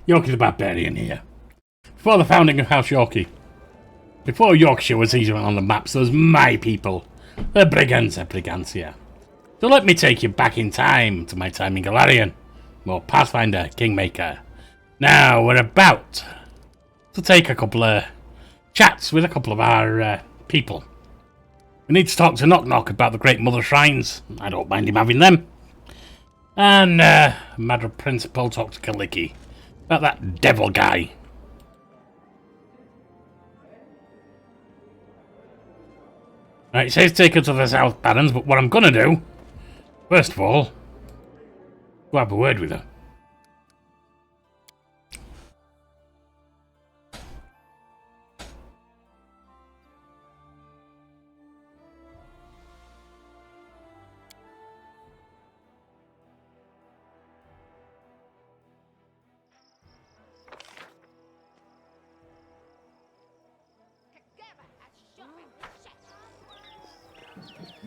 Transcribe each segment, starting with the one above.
Yorkie the Barbarian here. Before the founding of House Yorkie, before Yorkshire was even on the maps, there was my people. The Brigantia. So let me take you back in time to my time in Golarion, more Pathfinder, Kingmaker. Now we're about to take a couple of chats with a couple of our people. We need to talk to Knock Knock about the Great Mother Shrines. I don't mind him having them. And matter of principle, talk to Kaliki about that devil guy. Right, it says take her to the South Barrens, but what I'm gonna do, first of all, go have a word with her.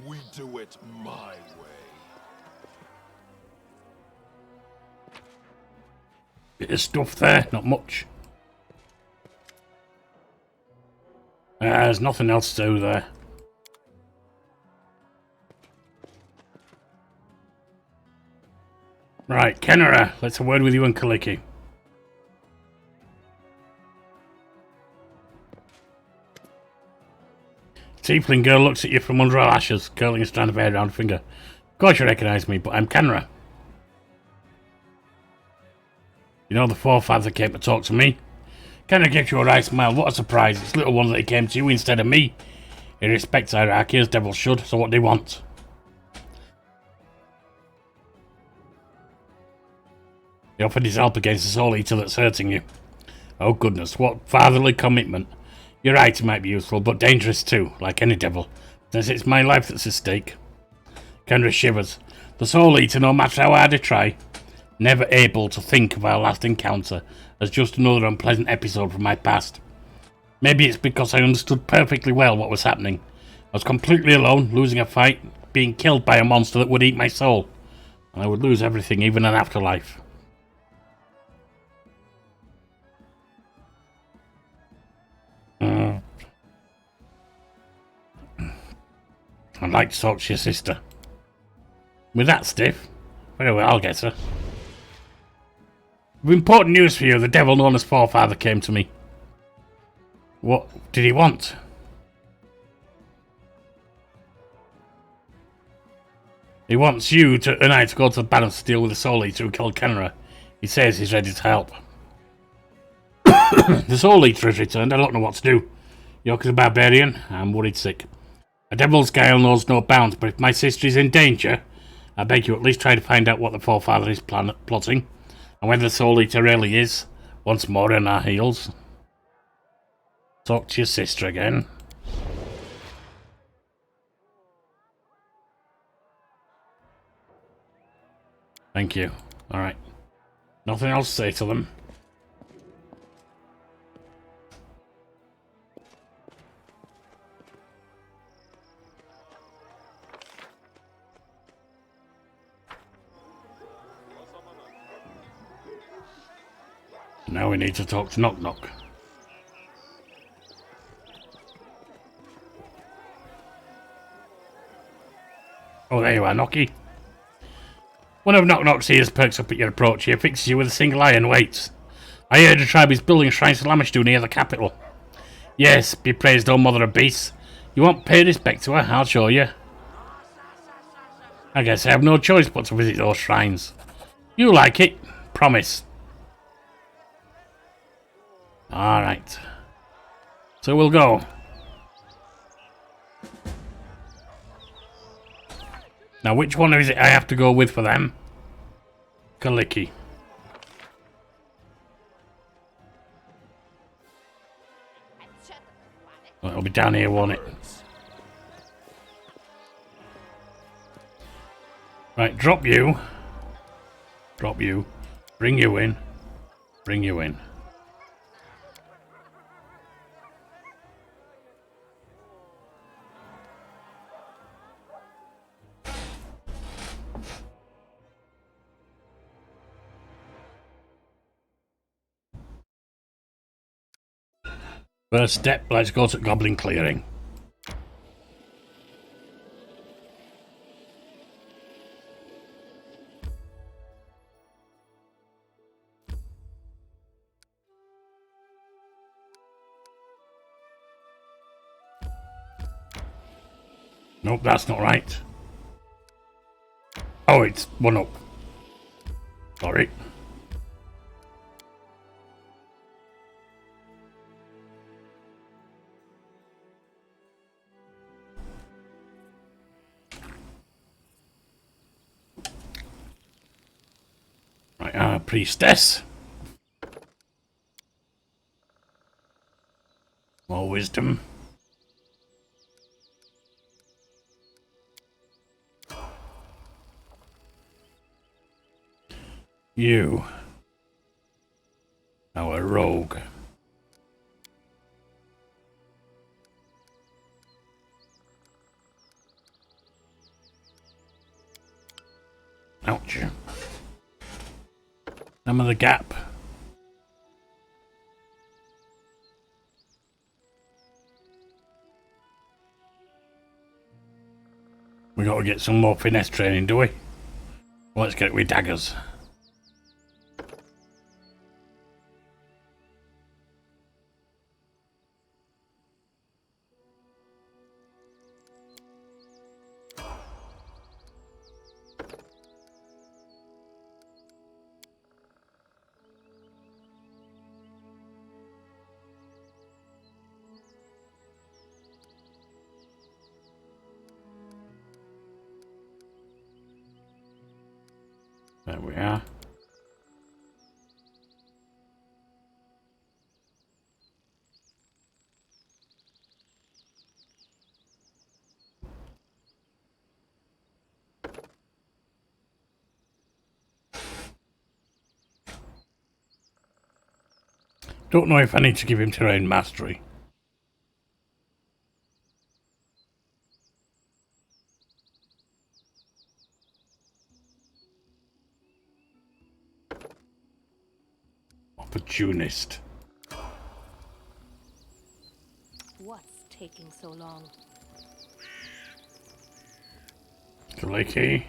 We do it my way. Bit of stuff there, not much. There's nothing else to do there. Right, Kenora, let's have a word with you and Kaliki. Tiefling girl looks at you from under her lashes, curling a strand of hair around her finger. Of course you recognise me, but I'm Kenora. You know the forefather came to talk to me? Kenora gives you a wry smile. What a surprise. It's little one that he came to you instead of me. He respects hierarchy as devils should, so what do you want? He offered his help against the soul eater that's hurting you. Oh goodness, what fatherly commitment. You're right, it might be useful, but dangerous too, like any devil, since it's my life that's at stake. Kendra shivers. The soul eater, no matter how hard I try, never able to think of our last encounter as just another unpleasant episode from my past. Maybe it's because I understood perfectly well what was happening. I was completely alone, losing a fight, being killed by a monster that would eat my soul. And I would lose everything, even an afterlife. I'd like to talk to your sister. With that stiff? Very well, I'll get her. With important news for you, the devil known as Forefather came to me. What did he want? He wants you and I to go to the Barrens to deal with the Soul Eater who killed Kenora. He says he's ready to help. The Soul Eater has returned, I don't know what to do. Yorkie the Barbarian, I'm worried sick. A devil's guile knows no bounds, but if my sister is in danger, I beg you at least try to find out what the Forefather is plotting, and whether the Soul Eater really is, once more on our heels. Talk to your sister again. Thank you. Alright. Nothing else to say to them. Now we need to talk to Knock Knock. Oh, there you are, Knocky. One of Knock Knock's ears perks up at your approach. He fixes you with a single eye and waits. I heard a tribe is building shrines to Lamishtu near the capital. Yes, be praised, O mother of beasts. You won't pay respect to her, I'll show you. I guess I have no choice but to visit those shrines. You like it? Promise. Alright. So we'll go. Now which one is it I have to go with for them? Kaliki. Well, it'll be down here, won't it? Right, drop you. Drop you. Bring you in. Bring you in. First step, let's go to Goblin Clearing. Nope, that's not right. Oh, it's one up. Sorry. Right, priestess. More wisdom. You. Our rogue. Ouch. I'm in the gap. We gotta get some more finesse training, do we? Let's get it with daggers. There we are. Don't know if I need to give him terrain mastery. Opportunist. What's taking so long? Clicky.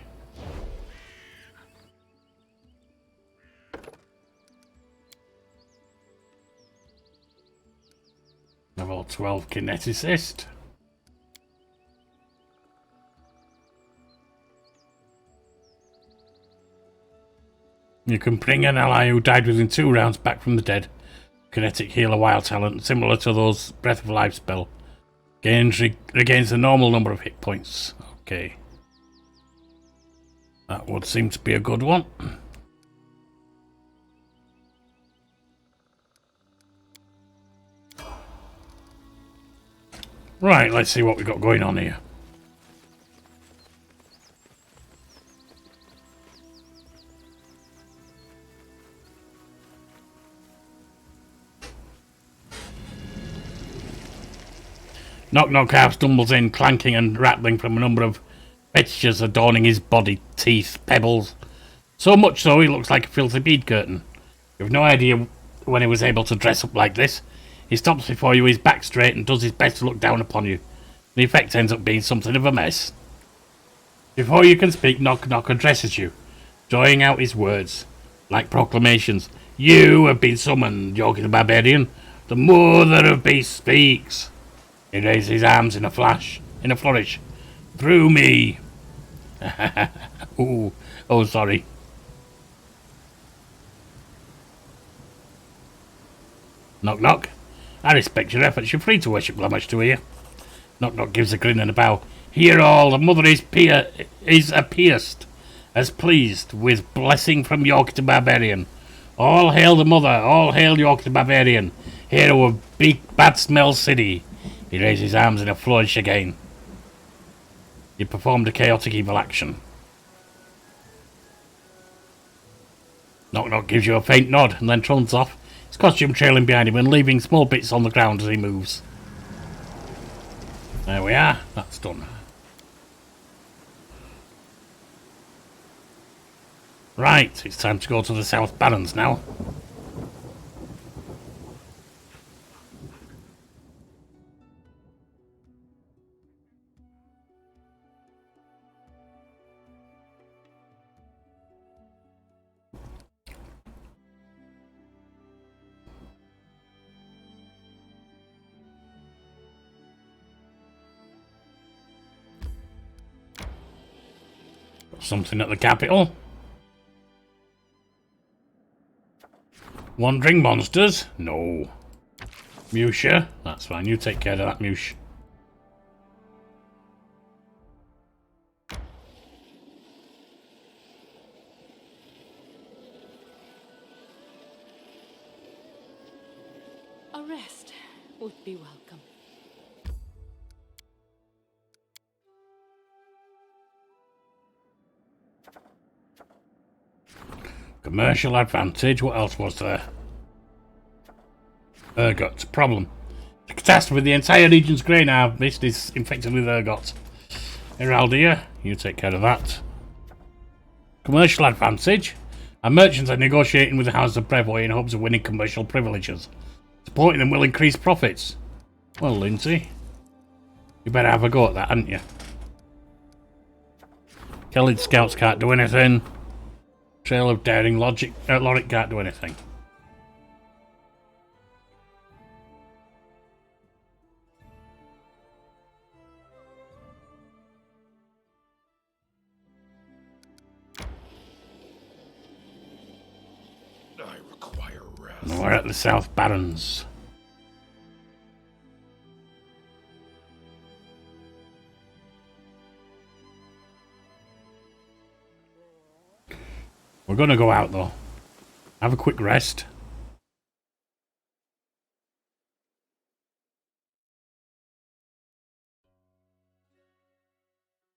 Level 12 kineticist. You can bring an ally who died within 2 rounds back from the dead. Kinetic healer wild talent, similar to those Breath of Life spell. Regains the normal number of hit points. Okay. That would seem to be a good one. Right, let's see what we got going on here. Knock Knock half stumbles in, clanking and rattling from a number of fixtures adorning his body, teeth, pebbles. So much so he looks like a filthy bead curtain. You have no idea when he was able to dress up like this. He stops before you, his back straight, and does his best to look down upon you. The effect ends up being something of a mess. Before you can speak, Knock Knock addresses you, drawing out his words, like proclamations. You have been summoned, Yorkie the Barbarian. The Mother of Beasts speaks. He raises his arms in a flourish. Through me. Ooh, oh, sorry. Knock Knock. I respect your efforts. You're free to worship Glamash to hear. Knock Knock gives a grin and a bow. Hear all. The mother is appeased, as pleased, with blessing from Yorkie the Barbarian. All hail the mother. All hail Yorkie the Barbarian, hero of Big Bad Smell City. He raised his arms in a flourish again. He performed a chaotic evil action. Knock Knock gives you a faint nod and then runs off, his costume trailing behind him and leaving small bits on the ground as he moves. There we are, that's done. Right, it's time to go to the South Barrens now. Something at the capital. Wandering monsters? No. Musha? That's fine. You take care of that, Mush. A rest would be welcome. Commercial advantage. What else was there? Ergot. Problem. The catastrophe. The entire region's grain harvest is infected with ergot. Heraldia. You take care of that. Commercial advantage. Our merchants are negotiating with the House of Brevoy in hopes of winning commercial privileges. Supporting them will increase profits. Well, Lindsay, you better have a go at that, hadn't you? Kellid scouts can't do anything. Trail of Daring Loric can't do anything. I require rest. And we're at the South Barrens. We're going to go out though. Have a quick rest.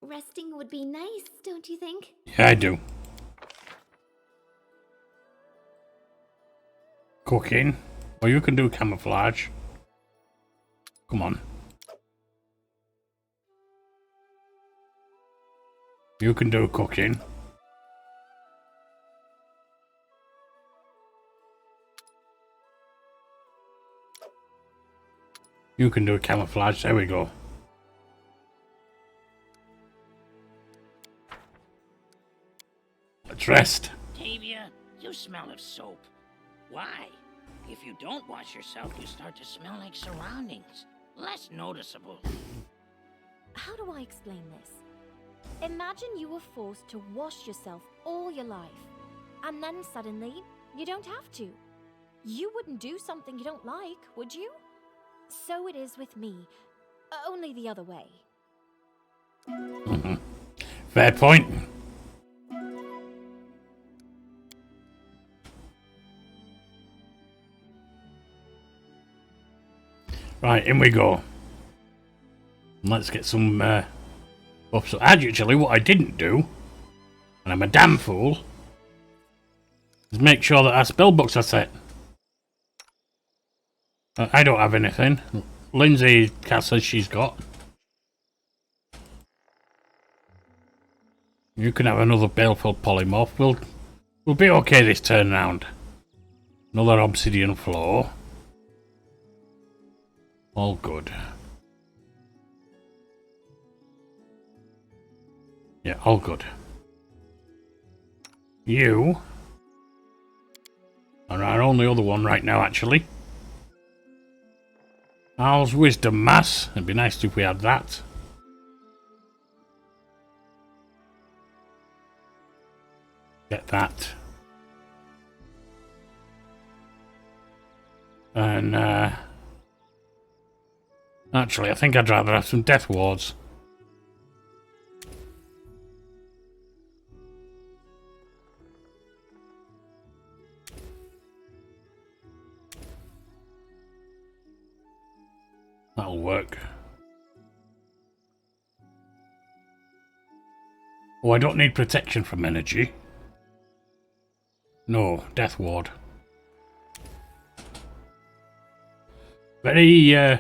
Resting would be nice, don't you think? Yeah, I do. Cooking. Well, you can do camouflage. Come on. You can do cooking. You can do camouflage. There we go. Let's rest. Tavia, you smell of soap. Why? If you don't wash yourself, you start to smell like surroundings. Less noticeable. How do I explain this? Imagine you were forced to wash yourself all your life, and then suddenly, you don't have to. You wouldn't do something you don't like, would you? So it is with me, only the other way. Fair point. Right, in we go. Let's get some buffs. So actually, what I didn't do, and I'm a damn fool, is make sure that our spellbooks are set. I don't have anything. Lindsay says she's got. You can have another baleful polymorph. We'll be okay this turn round. Another obsidian floor. All good. Yeah, all good. You are our only other one right now, actually. Owl's Wisdom Mass. It'd be nice if we had that. Get that. And, actually, I think I'd rather have some Death Wards. That'll work. Oh, I don't need protection from energy. No, Death Ward. Very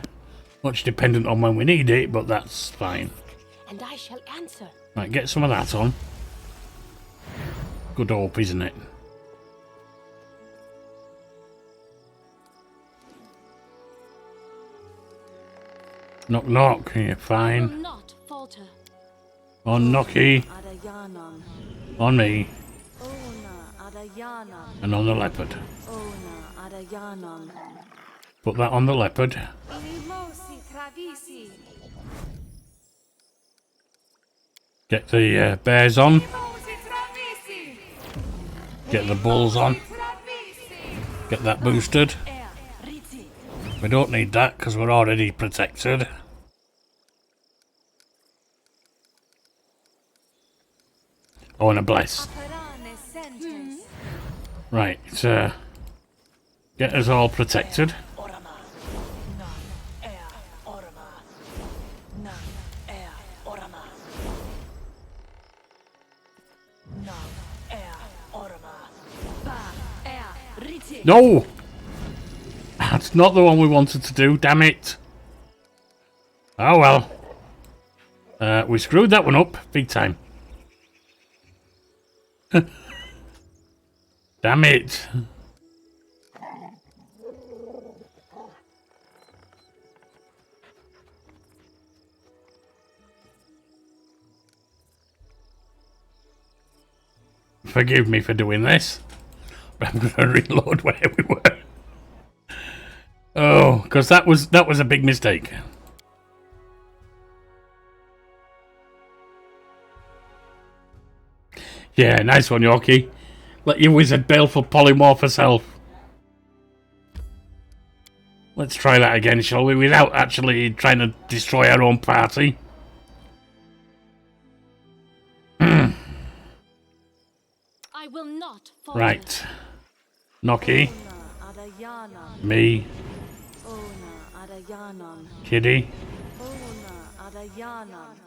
much dependent on when we need it, but that's fine. And I shall answer. Right, get some of that on. Good hope, isn't it? Knock knock, you're fine. Will not falter. On Knocky, Adayanan, on me, Ona Adayanan, and on the leopard. Ona Adayanan, Put that on the leopard. Ilimosi Travisi, Get the bears on. Ilimosi Get the bulls on. Get that boosted. We don't need that because we're already protected. Oh, and a bless. Right, get us all protected. No! That's not the one we wanted to do, damn it. Oh well. We screwed that one up, big time. Damn it. Forgive me for doing this. But I'm going to reload where we were. Oh, because that was a big mistake. Yeah, nice one, Yorkie. Let your wizard baleful polymorph herself. Let's try that again, shall we? Without actually trying to destroy our own party. I will not falter. Right. Noki. Me. Kitty.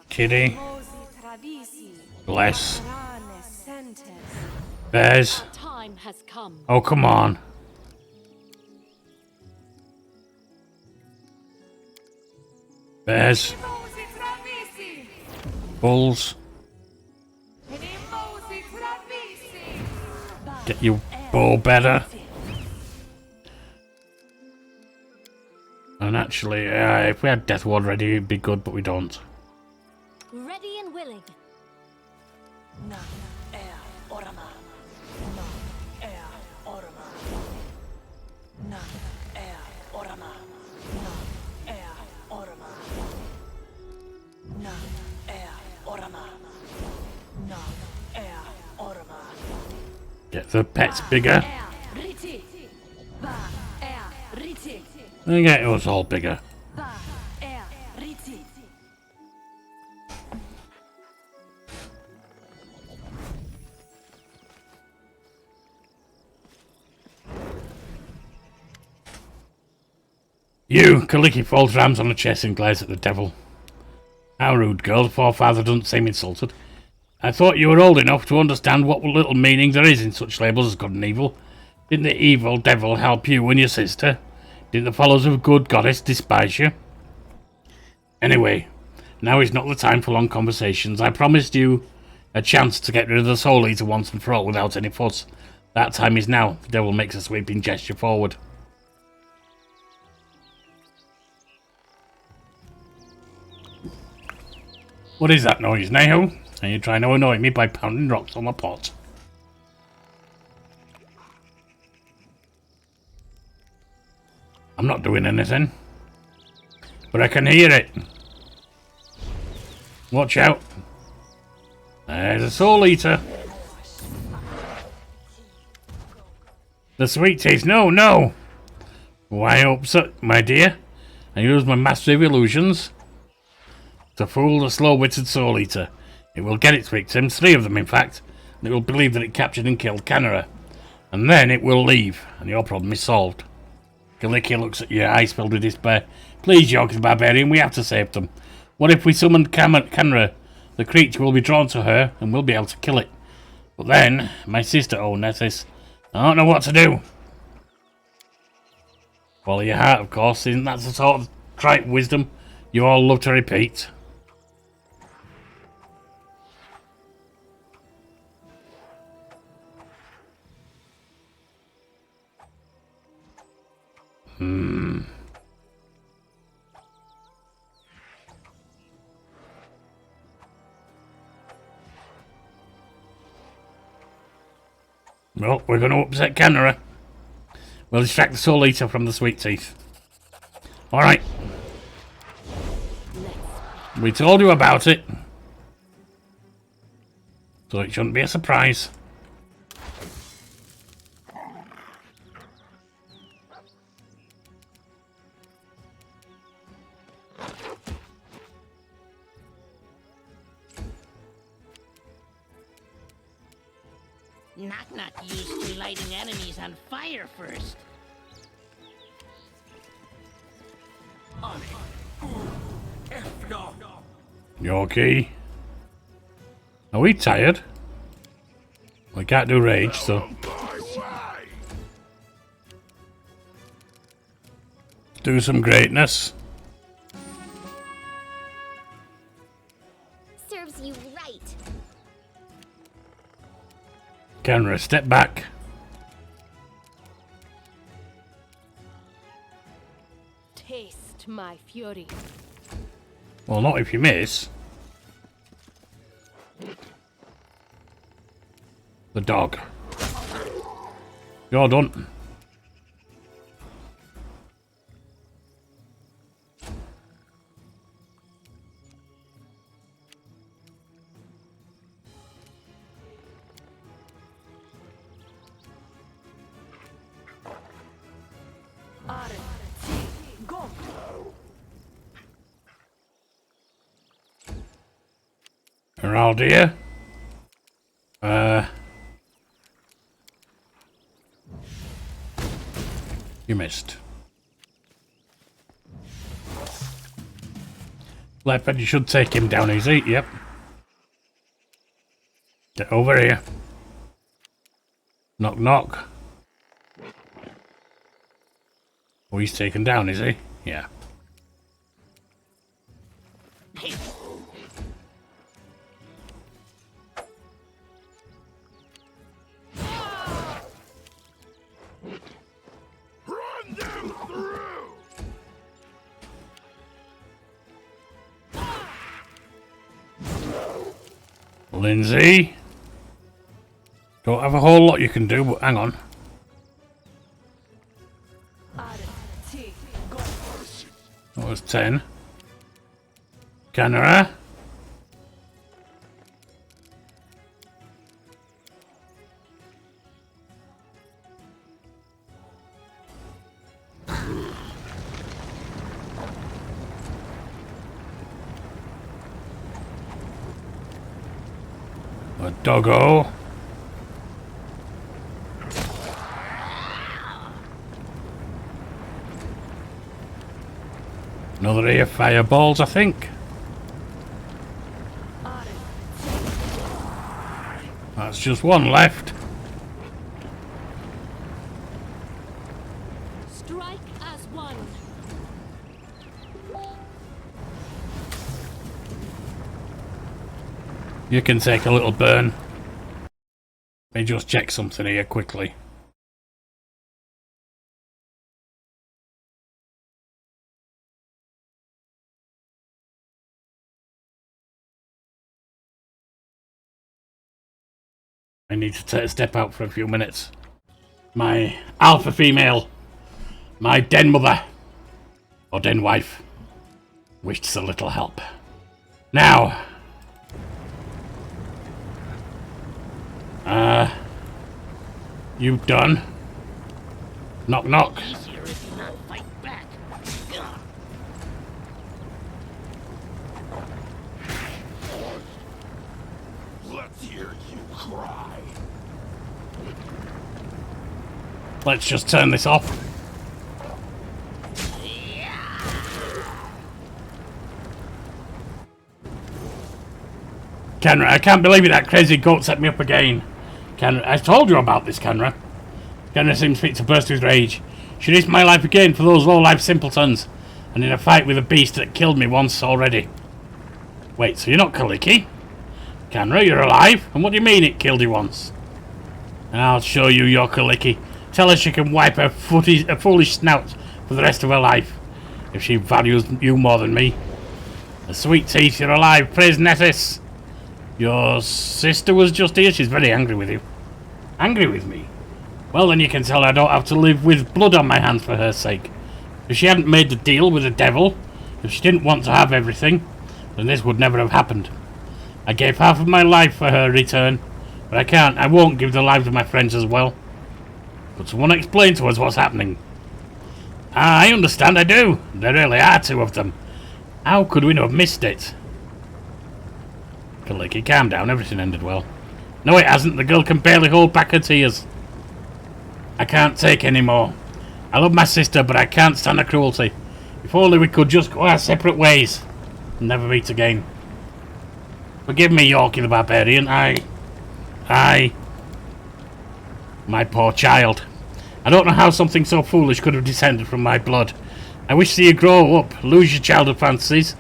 Kitty. Bless. Bears. Time has come. Oh, come on. Bears. Bulls. Get your bow better. And actually, if we had Death Ward ready, it'd be good, but we don't. Ready and willing. Get the pets bigger. And get us all bigger. You, Kaliki folds rams on the chest and glares at the devil. How rude, girl. The forefather doesn't seem insulted. I thought you were old enough to understand what little meaning there is in such labels as good and evil. Didn't the evil devil help you and your sister? Didn't the followers of good goddess despise you? Anyway, now is not the time for long conversations. I promised you a chance to get rid of the Soul Eater once and for all without any fuss. That time is now. The devil makes a sweeping gesture forward. What is that noise, Neho? Are you trying to annoy me by pounding rocks on my pot? I'm not doing anything. But I can hear it. Watch out. There's a Soul Eater. The sweet taste. No, no. Why upset, my dear? I use my massive illusions to fool the slow-witted Soul Eater. It will get its victims, 3 of them in fact, and it will believe that it captured and killed Canara. And then it will leave, and your problem is solved. Kaliki looks at your eyes filled with despair. Please, Yorkie the Barbarian, we have to save them. What if we summon Canara? The creature will be drawn to her, and we'll be able to kill it. But then, my sister, Nessus, I don't know what to do. Follow your heart, of course. Isn't that the sort of trite wisdom you all love to repeat? Well, we're going to upset Canara. We'll distract the Soul Eater from the Sweet Teeth. Alright. We told you about it. So it shouldn't be a surprise. Knock used to lighting enemies on fire first. Yorkie. Are we tired? We can't do rage, so... do some greatness. Serves you right. Camera, step back. Taste my fury. Well, not if you miss. The dog. You're done. Heraldia. You missed. Leopard, you should take him down easy, yep. Get over here. Knock knock. Oh, he's taken down, is he? Yeah. Run them through! Lindsay. Don't have a whole lot you can do, but hang on. That was 10. Canara. A doggo. Another ear fireballs, I think. That's just one left. Strike as one. You can take a little burn. Let me just check something here quickly. I need to step out for a few minutes. My alpha female, my den mother, or den wife, wished a little help. Now, you done? Knock knock. Easier if you not fight back. Let's hear you cry. Let's just turn this off. Kenra, I can't believe it, that crazy goat set me up again. Kenra, I told you about this, Kenra. Kenra seems fit to burst with rage. She risked my life again for those low-life simpletons, and in a fight with a beast that killed me once already. Wait, so you're not Kaliki? Kenra, you're alive? And what do you mean it killed you once? I'll show you your Kaliki. Tell her she can wipe her foolish snout for the rest of her life, if she values you more than me. The sweet teeth, you're alive, praise Nessus. Your sister was just here, she's very angry with you. Angry with me? Well, then you can tell her I don't have to live with blood on my hands for her sake. If she hadn't made the deal with the devil, if she didn't want to have everything, then this would never have happened. I gave half of my life for her return, but I won't give the lives of my friends as well. But someone explain to us what's happening. I understand, I do. There really are two of them. How could we not have missed it? Kaliki, calm down, everything ended well. No, it hasn't. The girl can barely hold back her tears. I can't take any more. I love my sister, but I can't stand her cruelty. If only we could just go our separate ways and never meet again. Forgive me, Yorkie the Barbarian. My poor child. I don't know how something so foolish could have descended from my blood. I wish to see you grow up, lose your childhood fantasies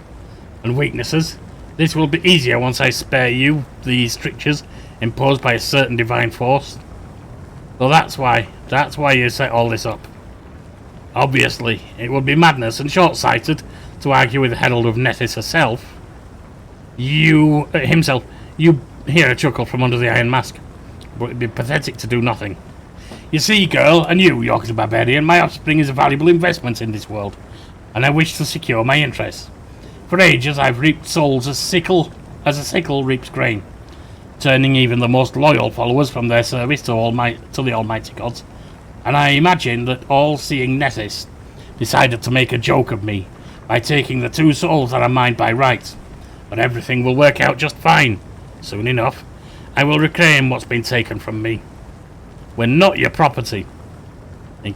and weaknesses. This will be easier once I spare you these strictures imposed by a certain divine force. So that's why you set all this up. Obviously, it would be madness and short-sighted to argue with the Herald of Nethys herself. You hear a chuckle from under the iron mask, but it'd be pathetic to do nothing. You see, girl, and you, Yorkie the Barbarian, my offspring is a valuable investment in this world, and I wish to secure my interests. For ages I've reaped souls as a sickle reaps grain, turning even the most loyal followers from their service to the almighty gods, and I imagine that all-seeing Nethys decided to make a joke of me by taking the 2 souls that are mine by right. But everything will work out just fine. Soon enough, I will reclaim what's been taken from me. We're not your property. In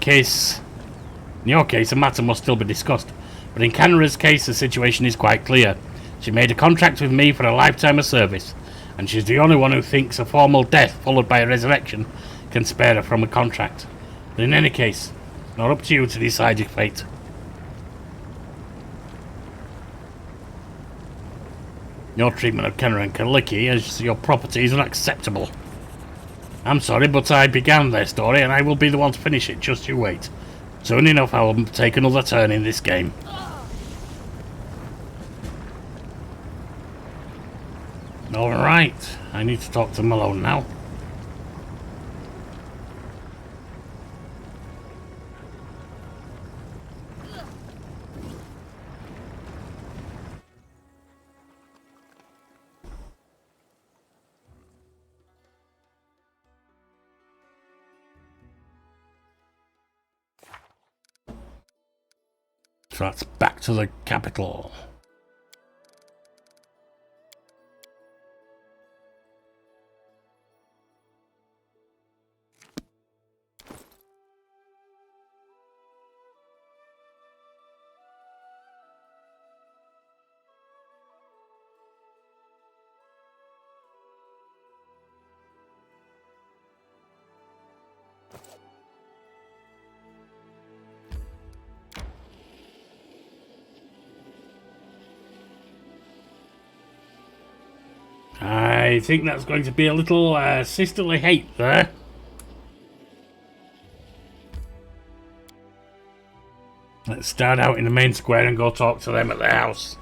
your case, the matter must still be discussed. But in Canara's case, the situation is quite clear. She made a contract with me for a lifetime of service, and she's the only one who thinks a formal death followed by a resurrection can spare her from a contract. But in any case, it's not up to you to decide your fate. Your treatment of Kenner and Kaliki as your property is unacceptable. I'm sorry, but I began their story and I will be the one to finish it. Just you wait. Soon enough I will take another turn in this game. Alright, I need to talk to Malone now. So that's back to the capital. I think that's going to be a little sisterly hate there. Let's start out in the main square and go talk to them at their house.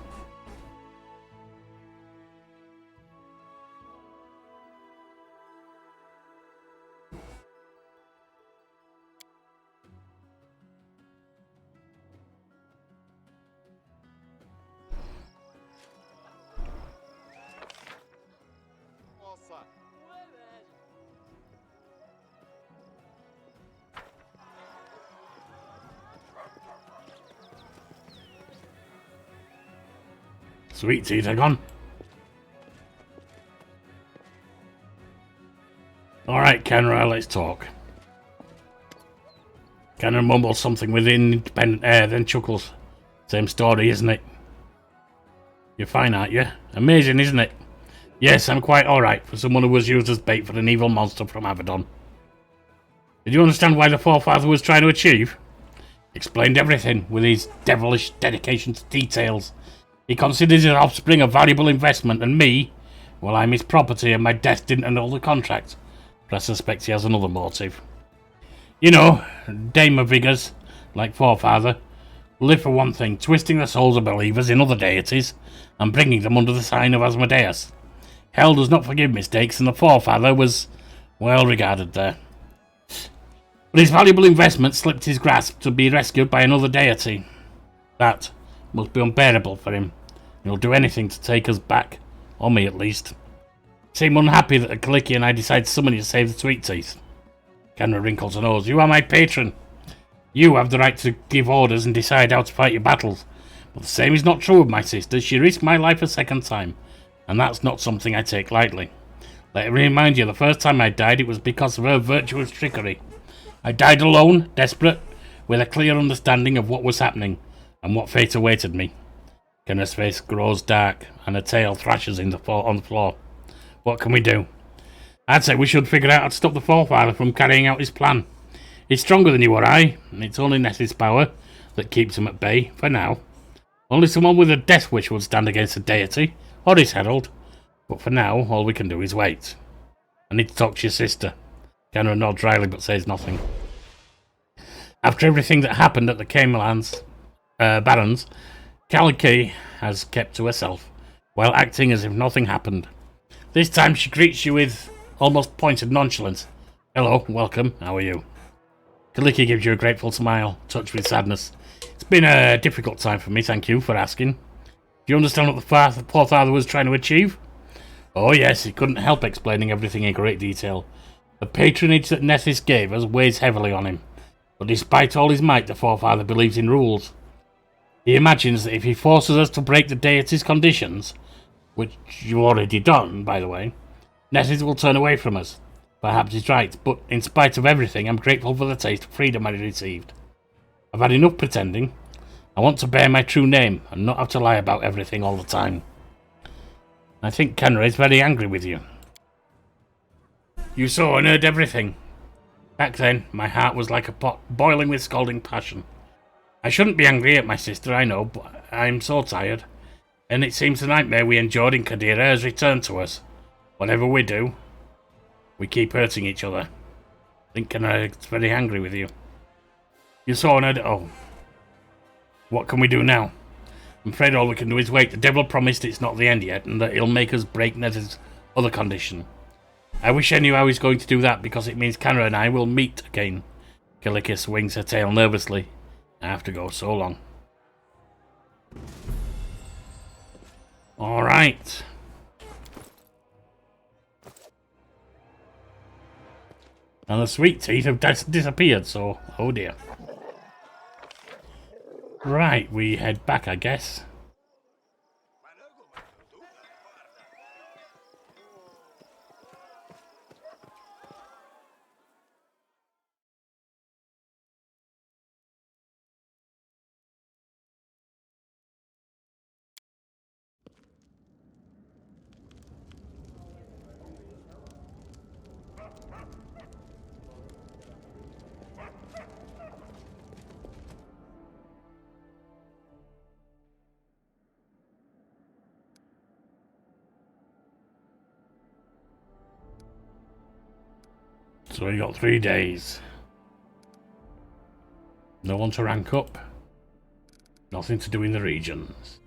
Sweet teeth are gone. Alright, Kenra, let's talk. Kenra mumbles something with independent air, then chuckles. Same story, isn't it? You're fine, aren't you? Amazing, isn't it? Yes, I'm quite alright for someone who was used as bait for an evil monster from Abaddon. Did you understand why the forefather was trying to achieve? Explained everything with his devilish dedication to details. He considers his offspring a valuable investment, and me, well, I'm his property and my death didn't annul the contract. But I suspect he has another motive. You know, Dame of Vigors, like forefather, live for one thing, twisting the souls of believers in other deities and bringing them under the sign of Asmodeus. Hell does not forgive mistakes, and the forefather was well regarded there. But his valuable investment slipped his grasp to be rescued by another deity. That must be unbearable for him. He'll do anything to take us back, or me at least. Seem unhappy that Kaliki and I decide to summon you to save the Sweet Teeth. Kenra wrinkles her nose. You are my patron. You have the right to give orders and decide how to fight your battles. But the same is not true of my sister. She risked my life a second time, and that's not something I take lightly. Let me remind you, the first time I died, it was because of her virtuous trickery. I died alone, desperate, with a clear understanding of what was happening and what fate awaited me. Kenra's face grows dark, and her tail thrashes on the floor. What can we do? I'd say we should figure out how to stop the Forefather from carrying out his plan. He's stronger than you or I, and it's only Ness's power that keeps him at bay, for now. Only someone with a death wish would stand against a deity, or his herald. But for now, all we can do is wait. I need to talk to your sister. Kenra nods dryly but says nothing. After everything that happened at the Camelans, Barons, Kaliki has kept to herself, while acting as if nothing happened. This time she greets you with almost pointed nonchalance. Hello, welcome, how are you? Kaliki gives you a grateful smile, touched with sadness. It's been a difficult time for me, thank you for asking. Do you understand what the Forefather was trying to achieve? Oh yes, he couldn't help explaining everything in great detail. The patronage that Nessus gave us weighs heavily on him. But despite all his might, the Forefather believes in rules. He imagines that if he forces us to break the deity's conditions, which you've already done, by the way, Nessus will turn away from us. Perhaps he's right, but in spite of everything, I'm grateful for the taste of freedom I received. I've had enough pretending. I want to bear my true name and not have to lie about everything all the time. I think Kenra is very angry with you. You saw and heard everything. Back then, my heart was like a pot boiling with scalding passion. I shouldn't be angry at my sister, I know, but I'm so tired. And it seems the nightmare we endured in Kadira has returned to us. Whatever we do, we keep hurting each other. I think Kenra is very angry with you. You saw and heard... Oh. What can we do now? I'm afraid all we can do is wait. The devil promised it's not the end yet, and that he'll make us break Nez's other condition. I wish I knew how he's going to do that, because it means Kenra and I will meet again. Kaliki swings her tail nervously. I have to go so long. Alright. And the sweet teeth have disappeared, so... Oh dear. Right, we head back, I guess. So we got 3 days. No one to rank up. Nothing to do in the regions.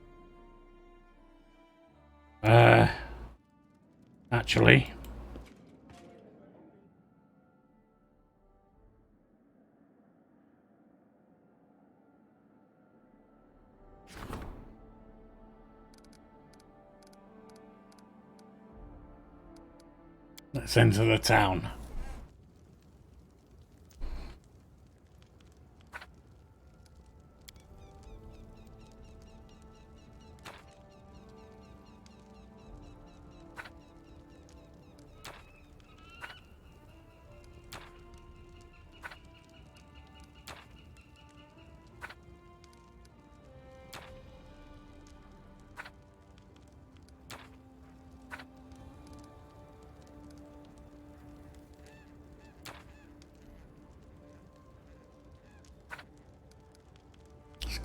Actually... Let's enter the town.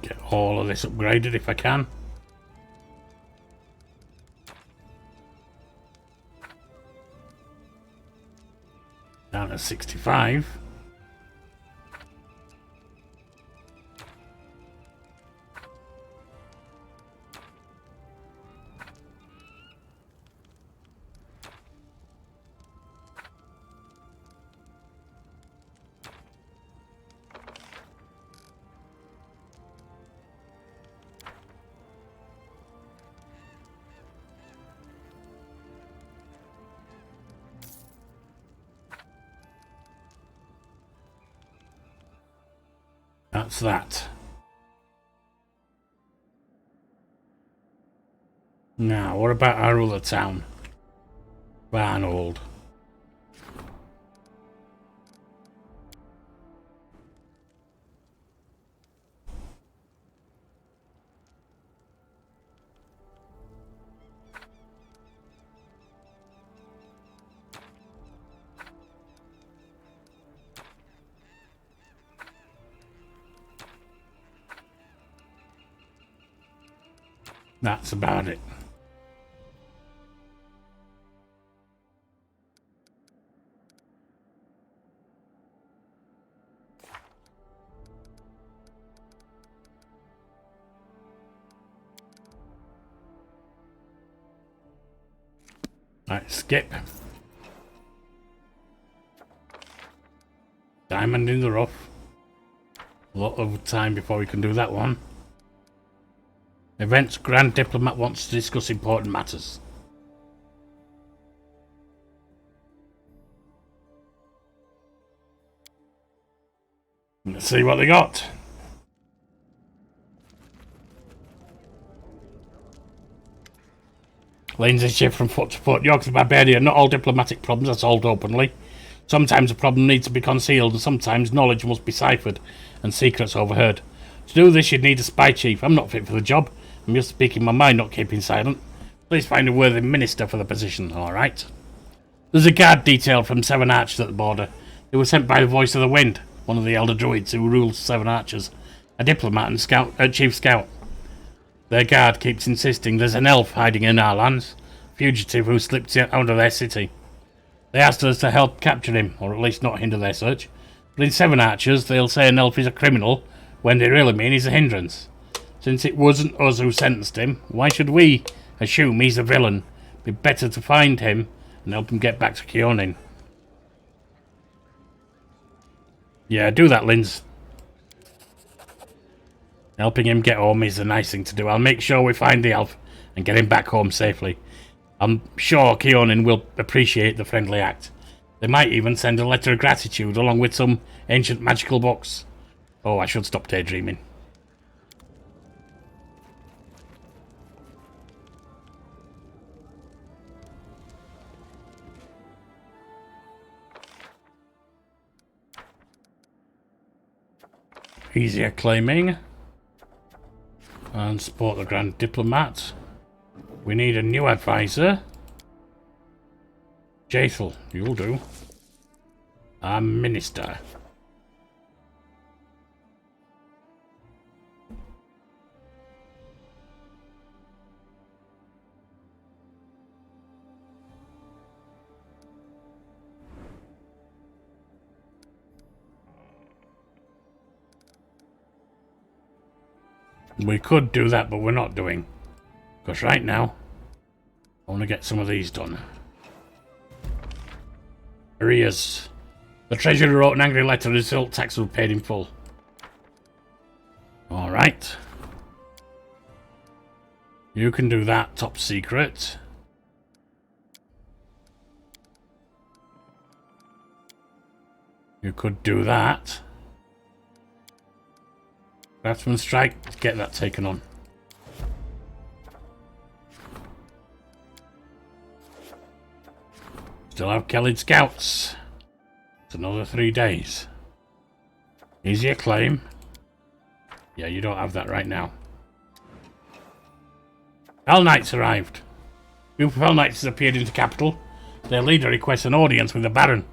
Get all of this upgraded if I can. Down to 65. That's that. Now, what about our other town? Arnold. That's about it. Right, skip. Diamond in the rough. A lot of time before we can do that one. Events Grand Diplomat wants to discuss important matters. Let's see what they got. Lanes a shift from foot to foot. Yorkie the Barbarian. Not all diplomatic problems are solved openly. Sometimes a problem needs to be concealed, and sometimes knowledge must be ciphered and secrets overheard. To do this, you'd need a spy chief. I'm not fit for the job. I'm just speaking my mind, not keeping silent. Please find a worthy minister for the position, alright? There's a guard detail from Seven Archers at the border. They were sent by the Voice of the Wind, one of the Elder Druids who rules Seven Archers. A diplomat and chief scout. Their guard keeps insisting there's an elf hiding in our lands, a fugitive who slipped out of their city. They asked us to help capture him, or at least not hinder their search. But in Seven Archers, they'll say an elf is a criminal, when they really mean he's a hindrance. Since it wasn't us who sentenced him, why should we assume he's a villain? Be better to find him and help him get back to Keonin. Yeah, do that, Linz. Helping him get home is a nice thing to do. I'll make sure we find the elf and get him back home safely. I'm sure Keonin will appreciate the friendly act. They might even send a letter of gratitude along with some ancient magical books. Oh, I should stop daydreaming. Easier claiming. And support the Grand Diplomat. We need a new advisor. Jaethel, you'll do. Our minister. We could do that, but we're not doing. Because right now, I want to get some of these done. Arrears. The treasurer wrote an angry letter, the result tax was paid in full. Alright. You can do that, top secret. You could do that. Craftsman strike, let's get that taken on. Still have Kellid scouts. It's another 3 days. Easier claim. Yeah, you don't have that right now. Hell Knights arrived. Group of Hell Knights has appeared in the capital. Their leader requests an audience with the Baron.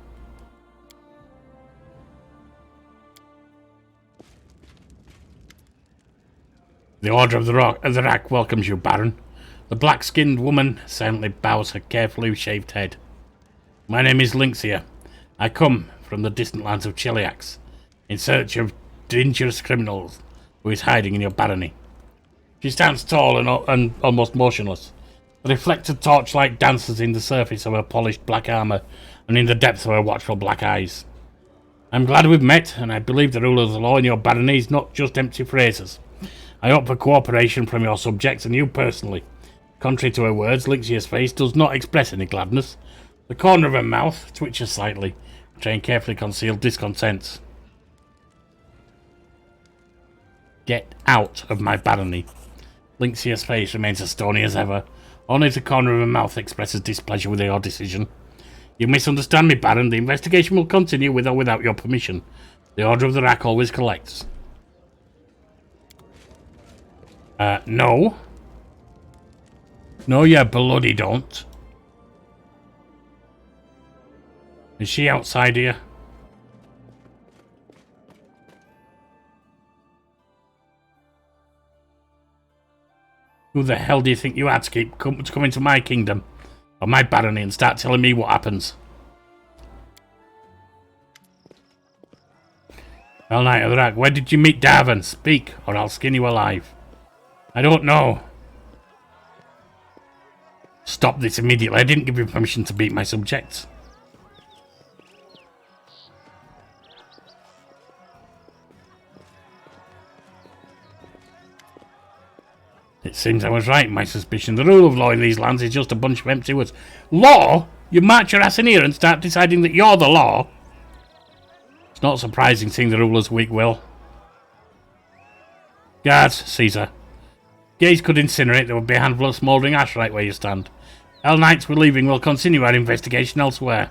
The Order of the Rack welcomes you, Baron. The black-skinned woman silently bows her carefully shaved head. My name is Lynxia. I come from the distant lands of Cheliax, in search of dangerous criminals who is hiding in your barony. She stands tall and almost motionless. The reflected torchlight dances in the surface of her polished black armour and in the depths of her watchful black eyes. I'm glad we've met, and I believe the rule of the law in your barony is not just empty phrases. I hope for cooperation from your subjects and you personally. Contrary to her words, Lynxia's face does not express any gladness. The corner of her mouth twitches slightly, betraying carefully concealed discontent. Get out of my barony. Lynxia's face remains as stony as ever. Only the corner of her mouth expresses displeasure with your decision. You misunderstand me, Baron. The investigation will continue with or without your permission. The Order of the Rack always collects. No. No, you bloody don't. Is she outside here? Who the hell do you think you are to keep coming to my kingdom or my barony and start telling me what happens? Well, Knight of the Rack, where did you meet Darvin? Speak, or I'll skin you alive. I don't know. Stop this immediately. I didn't give you permission to beat my subjects. It seems I was right in my suspicion. The rule of law in these lands is just a bunch of empty words. Law? You march your ass in here and start deciding that you're the law? It's not surprising seeing the ruler's weak will. Guards, Caesar. Gaze could incinerate. There would be a handful of smouldering ash right where you stand. Hell Knights we're leaving. We'll continue our investigation elsewhere.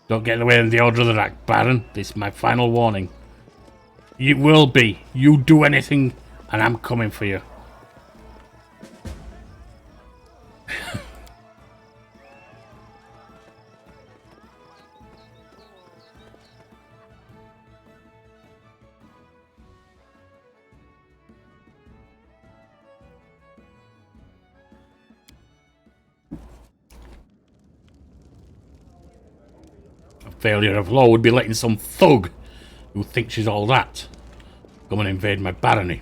Don't get in the way of the Order of the Rack, Baron. This is my final warning. It will be. You do anything and I'm coming for you. Failure of law would be letting some thug who thinks she's all that come and invade my barony.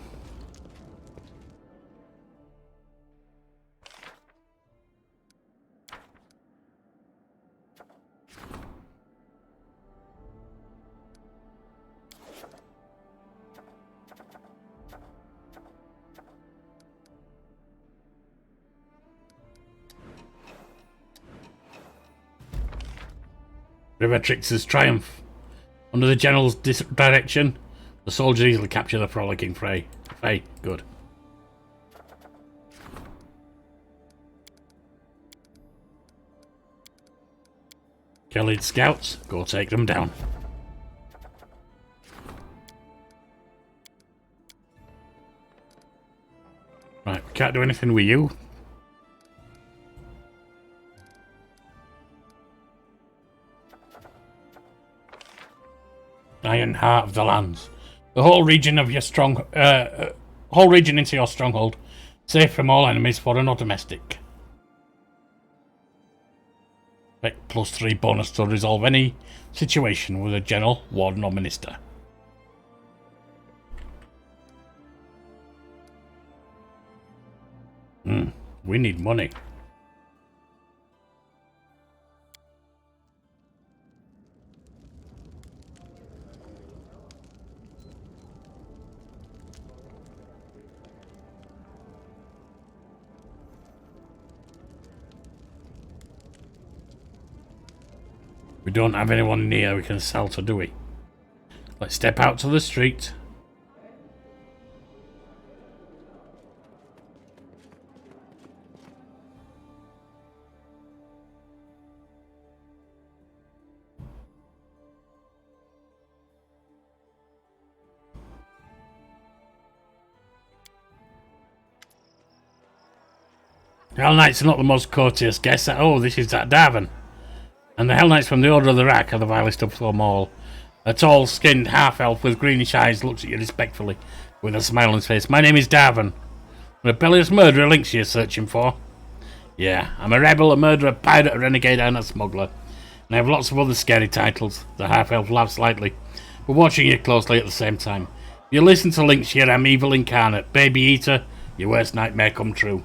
Rivertrix's triumph. Under the general's direction, the soldiers easily capture the frolicking fray. Good. Kelly's scouts, go take them down. Right, we can't do anything with you. Iron heart of the lands. The whole region of your whole region into your stronghold, safe from all enemies, foreign or domestic. Expect +3 bonus to resolve any situation with a general, warden, or minister. We need money. We don't have anyone near we can sell to, do we? Let's step out to the street. Hell Knights are not the most courteous guests. Oh, this is that Darvin. And the Hell Knights from the Order of the Rack are the vilest of them all. A tall-skinned half-elf with greenish eyes looks at you respectfully, with a smile on his face. My name is Darvin. A rebellious murderer links you're searching for. Yeah, I'm a rebel, a murderer, a pirate, a renegade, and a smuggler. And I have lots of other scary titles. The half-elf laughs lightly. We're watching you closely at the same time. If you listen to links here, I'm evil incarnate. Baby eater, your worst nightmare come true.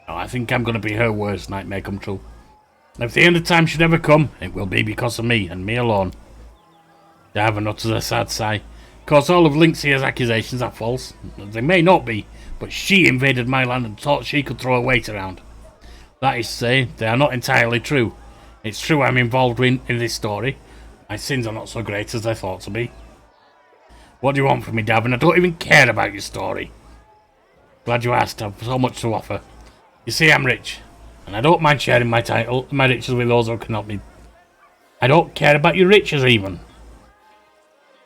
Oh, I think I'm going to be her worst nightmare come true. If the end of time should ever come, it will be because of me, and me alone. Darvin utters a sad sigh. Of course, all of Lynxia's accusations are false. They may not be, but she invaded my land and thought she could throw her weight around. That is to say, they are not entirely true. It's true I'm involved in this story. My sins are not so great as I thought to be. What do you want from me, Darvin? I don't even care about your story. Glad you asked. I've so much to offer. You see, I'm rich, and I don't mind sharing my title, my riches with those who can help me. I don't care about your riches, even.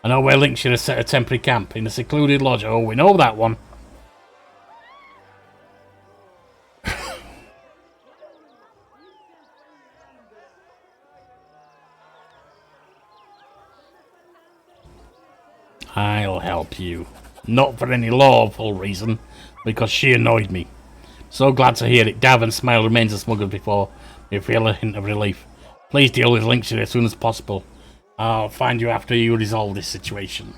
I know where Link should have set a temporary camp, in a secluded lodge. Oh, we know that one. I'll help you. Not for any lawful reason, because she annoyed me. So glad to hear it. Dav and Smile remains as smug as before. You feel a hint of relief. Please deal with Link as soon as possible. I'll find you after you resolve this situation.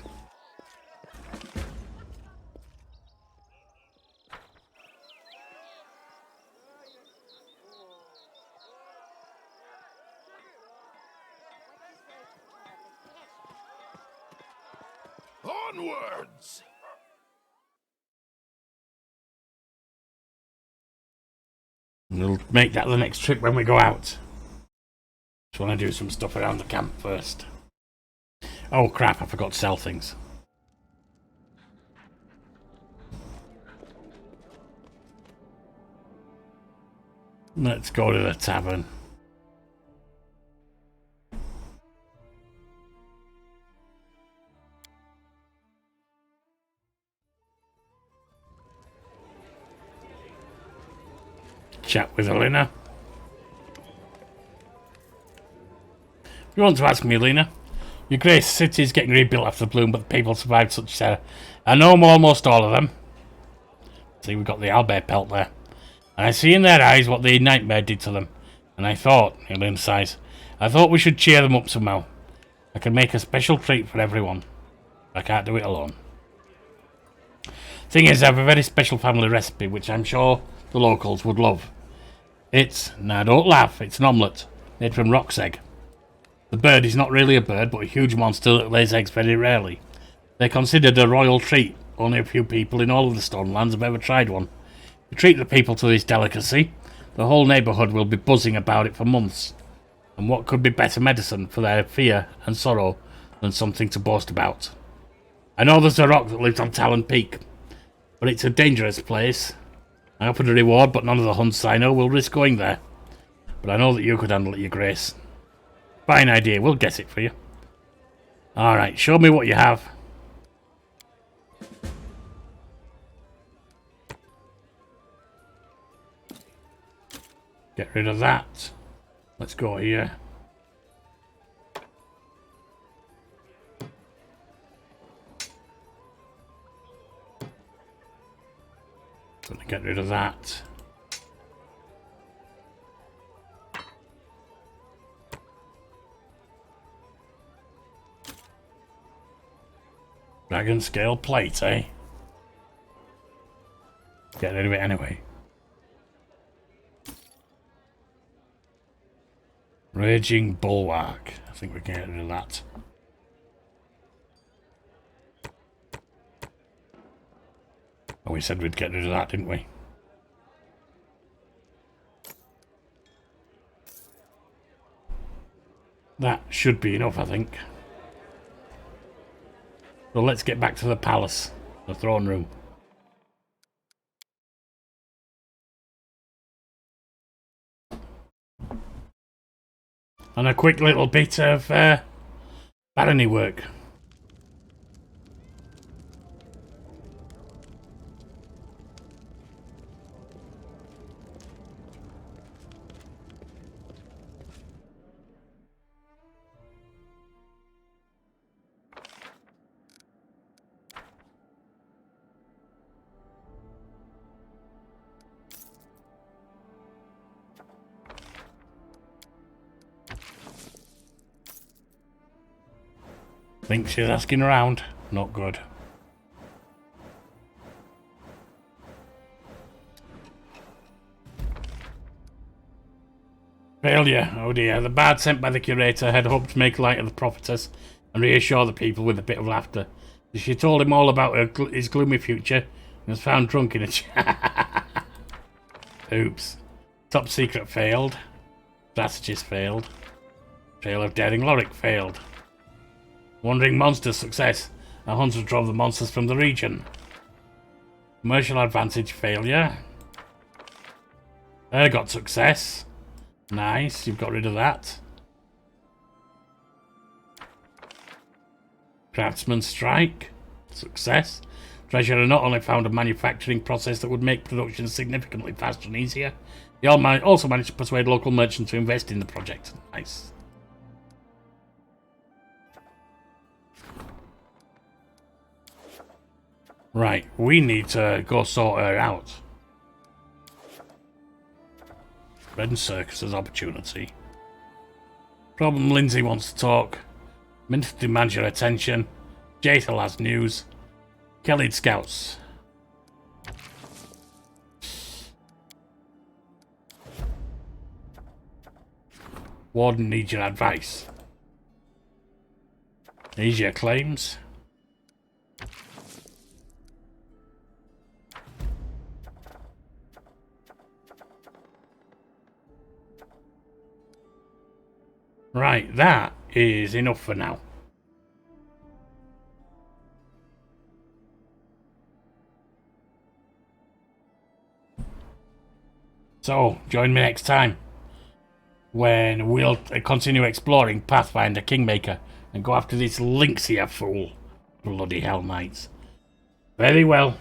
Onwards! We'll make that the next trip when we go out. Just want to do some stuff around the camp first. Oh crap, I forgot to sell things. Let's go to the tavern. Chat with Elena. You want to ask me, Elena? Your Grace, city is getting rebuilt after the bloom, but the people survived such terror. I know almost all of them. See, we've got the owlbear pelt there. And I see in their eyes what the nightmare did to them. And I thought, Elena sighs, I thought we should cheer them up somehow. I can make a special treat for everyone. I can't do it alone. Thing is, I have a very special family recipe, which I'm sure the locals would love. It's, now don't laugh, it's an omelette made from roc's egg. The bird is not really a bird, but a huge monster that lays eggs very rarely. They're considered a royal treat. Only a few people in all of the Stone Lands have ever tried one. You treat the people to this delicacy, the whole neighbourhood will be buzzing about it for months. And what could be better medicine for their fear and sorrow than something to boast about? I know there's a rock that lives on Talon Peak, but it's a dangerous place. I offered a reward, but none of the hunts I know will risk going there. But I know that you could handle it, Your Grace. Fine idea, we'll get it for you. Alright, show me what you have. Get rid of that. Let's go here. Gonna get rid of that. Dragon scale plate, eh? Get rid of it anyway. Raging bulwark. I think we can get rid of that. Oh, we said we'd get rid of that, didn't we? That should be enough, I think. So let's get back to the palace, the throne room. And a quick little bit of barony work. Think she's asking around. Not good. Failure. Oh dear. The bard sent by the curator had hoped to make light of the prophetess and reassure the people with a bit of laughter. She told him all about his gloomy future and was found drunk in a Oops. Top secret failed. Strategist failed. Trail of Daring Lorik failed. Wandering monsters success. A hunter drove the monsters from the region. Commercial advantage failure. Got success. Nice, you've got rid of that. Craftsman strike. Success. Treasurer not only found a manufacturing process that would make production significantly faster and easier, he also managed to persuade local merchants to invest in the project. Nice. Right, we need to go sort her out. Red Circus's opportunity. Problem Lindsay wants to talk. Minth demands your attention. Jaethal has news. Kellid scouts. Warden needs your advice. Here's your claims. Right, that is enough for now. So, join me next time when we'll continue exploring Pathfinder Kingmaker and go after this Lynx here fool. Bloody hell, knights. Very well.